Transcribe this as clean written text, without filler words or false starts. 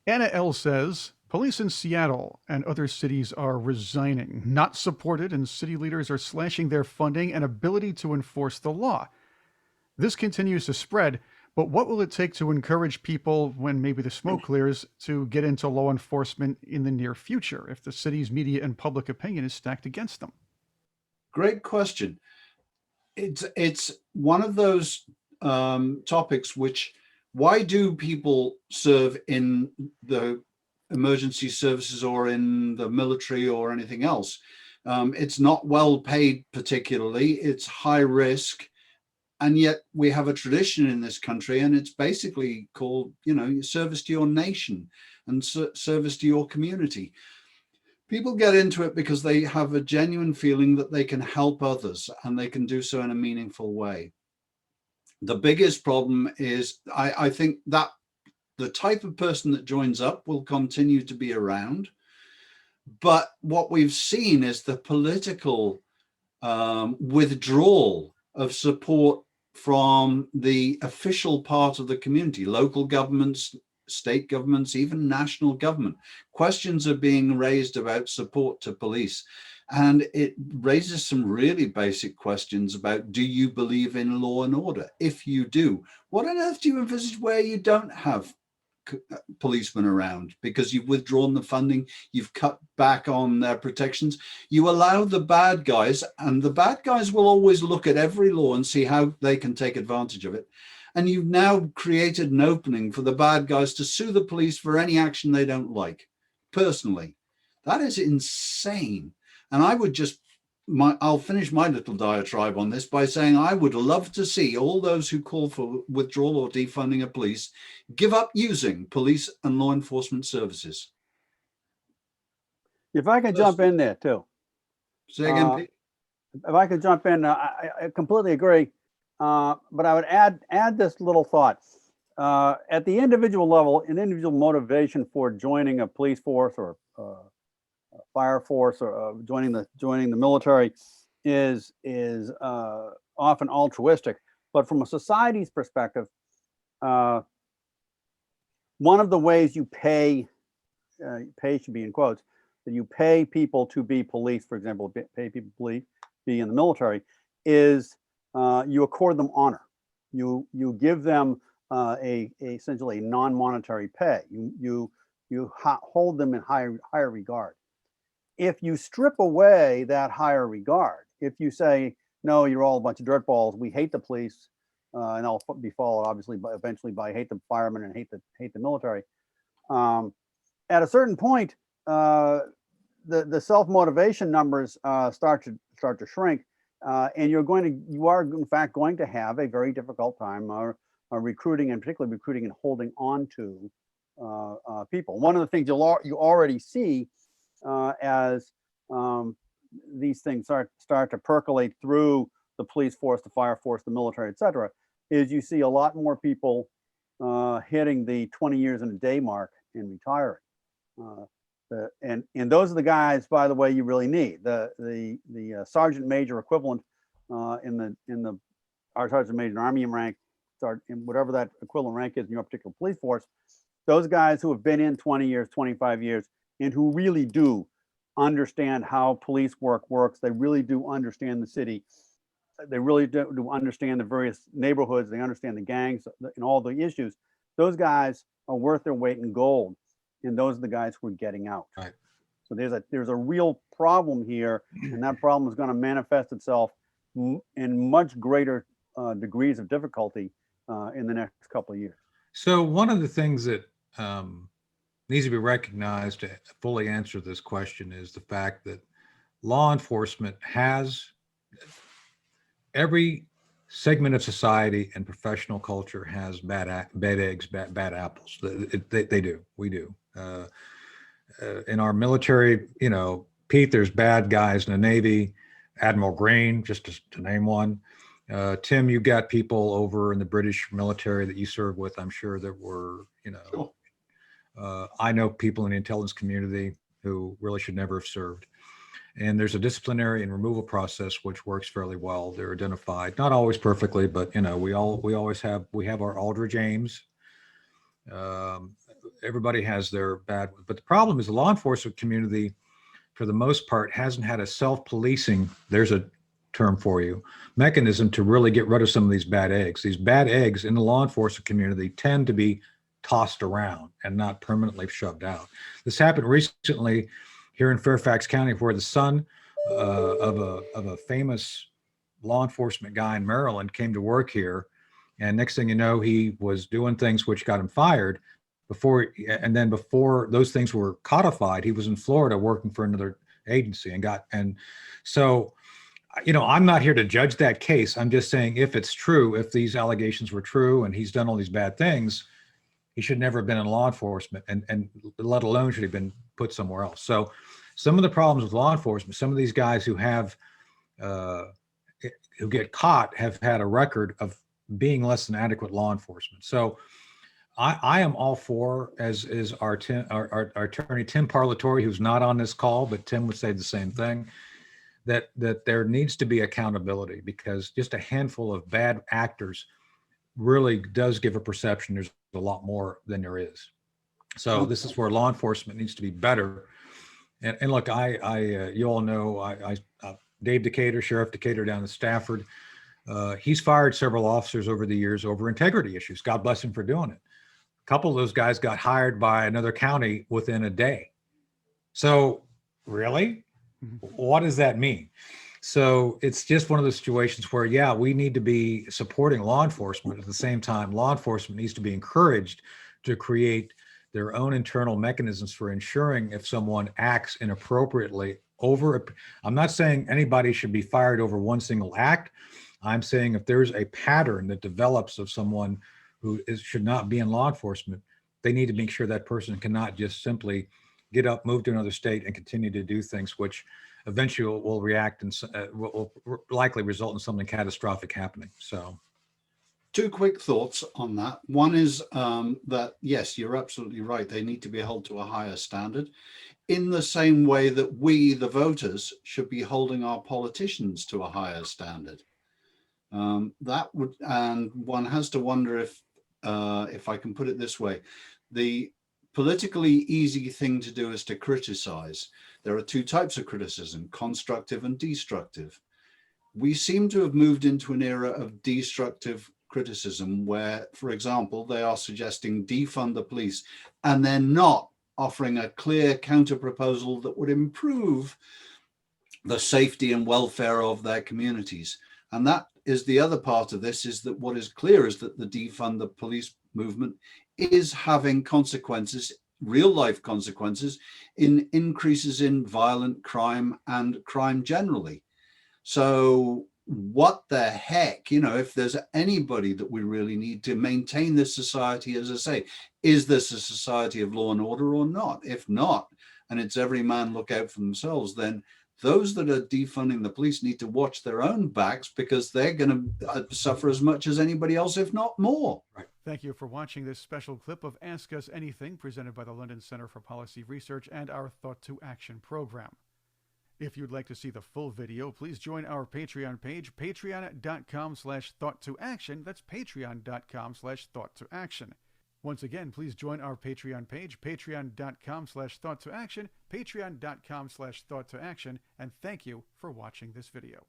Anna L. says, police in Seattle and other cities are resigning, not supported, and city leaders are slashing their funding and ability to enforce the law. This continues to spread, but what will it take to encourage people, when maybe the smoke clears, to get into law enforcement in the near future if the city's media and public opinion is stacked against them? Great question. It's one of those topics which, why do people serve in the emergency services or in the military or anything else? It's not well paid particularly, it's high risk, and yet we have a tradition in this country, and it's basically called, service to your nation and service to your community. People get into it because they have a genuine feeling that they can help others and they can do so in a meaningful way. The biggest problem is, I think that the type of person that joins up will continue to be around. But what we've seen is the political withdrawal of support from the official part of the community, local governments, state governments, even national government. Questions are being raised about support to police. And it raises some really basic questions about, do you believe in law and order? If you do, what on earth do you envisage where you don't have policemen around? Because you've withdrawn the funding, you've cut back on their protections, you allow the bad guys, and the bad guys will always look at every law and see how they can take advantage of it. And you've now created an opening for the bad guys to sue the police for any action they don't like. Personally, that is insane. And I would I'll finish my little diatribe on this by saying I would love to see all those who call for withdrawal or defunding of police give up using police and law enforcement services. If I could jump in there too. Say again, Pete. If I could jump in, I completely agree. But I would add this little thought. At the individual level, an individual motivation for joining a police force or fire force or joining the military is often altruistic. But from a society's perspective, one of the ways you pay should be in quotes, that you pay people to be police, for example, pay people to be in the military, is you accord them honor. You give them essentially non-monetary pay. You hold them in higher regard. If you strip away that higher regard, if you say, no, you're all a bunch of dirtballs, we hate the police, and I'll be followed obviously eventually by hate the firemen and hate the military. At a certain point, the self-motivation numbers start to shrink. And you are in fact going to have a very difficult time recruiting, and particularly recruiting and holding on to people. One of the things you already see as these things start to percolate through the police force, the fire force, the military, etc., is you see a lot more people hitting the 20 years in a day mark and retiring. And those are the guys, by the way, you really need. The sergeant major equivalent in the our sergeant major army rank, in whatever that equivalent rank is in your particular police force, those guys who have been in 20 years, 25 years, and who really do understand how police work works. They really do understand the city. They really do understand the various neighborhoods. They understand the gangs and all the issues. Those guys are worth their weight in gold. And those are the guys who are getting out. Right. So there's a real problem here, and that problem is going to manifest itself in much greater degrees of difficulty in the next couple of years. So one of the things that needs to be recognized to fully answer this question is the fact that law enforcement has every segment of society and professional culture has bad eggs, bad apples. They do. We do. In our military, Pete, there's bad guys in the Navy, Admiral Green, just to name one. Tim, you got people over in the British military that you served with, I'm sure, that were, Sure. I know people in the intelligence community who really should never have served. And there's a disciplinary and removal process which works fairly well. They're identified, not always perfectly, but we have our Aldridge Ames. everybody has their bad, but the problem is the law enforcement community, for the most part, hasn't had a self-policing, there's a term for you, mechanism to really get rid of some of these bad eggs. These bad eggs in the law enforcement community tend to be tossed around and not permanently shoved out. This happened recently here in Fairfax County, where the son of a famous law enforcement guy in Maryland came to work here, and next thing you know, he was doing things which got him fired. Before those things were codified, he was in Florida working for another agency and so, I'm not here to judge that case. I'm just saying, if it's true, if these allegations were true and he's done all these bad things, he should never have been in law enforcement, and let alone should have been put somewhere else. So some of the problems with law enforcement, some of these guys who get caught have had a record of being less than adequate law enforcement. So I am all for, as is our attorney, Tim Parlatore, who's not on this call, but Tim would say the same thing, that there needs to be accountability, because just a handful of bad actors really does give a perception there's a lot more than there is. So this is where law enforcement needs to be better. And look, you all know, Dave Decatur, Sheriff Decatur down in Stafford, he's fired several officers over the years over integrity issues. God bless him for doing it. A couple of those guys got hired by another county within a day. So really, what does that mean? So it's just one of those situations where, yeah, we need to be supporting law enforcement. At the same time, law enforcement needs to be encouraged to create their own internal mechanisms for ensuring if someone acts inappropriately I'm not saying anybody should be fired over one single act. I'm saying if there's a pattern that develops of someone who should not be in law enforcement, they need to make sure that person cannot just simply get up, move to another state, and continue to do things which eventually will react and will likely result in something catastrophic happening. So, two quick thoughts on that. One is that, yes, you're absolutely right. They need to be held to a higher standard, in the same way that we, the voters, should be holding our politicians to a higher standard. And one has to wonder if I can put it this way, the politically easy thing to do is to criticize. There are two types of criticism, constructive and destructive. We seem to have moved into an era of destructive criticism where, for example, they are suggesting defund the police, and they're not offering a clear counter proposal that would improve the safety and welfare of their communities. And that is the other part of this, is that what is clear is that the defund the police movement is having consequences, real life consequences, in increases in violent crime and crime generally. So what the heck, if there's anybody that we really need to maintain this society, as I say, is this a society of law and order or not? If not, and it's every man look out for themselves, then those that are defunding the police need to watch their own backs, because they're going to suffer as much as anybody else, if not more. Right. Thank you for watching this special clip of Ask Us Anything, presented by the London Center for Policy Research and our Thought to Action program. If you'd like to see the full video, please join our Patreon page, patreon.com/thought-to-action. That's patreon.com/thought-to-action. Once again, please join our Patreon page, patreon.com/thought-to-action, patreon.com/thought-to-action, and thank you for watching this video.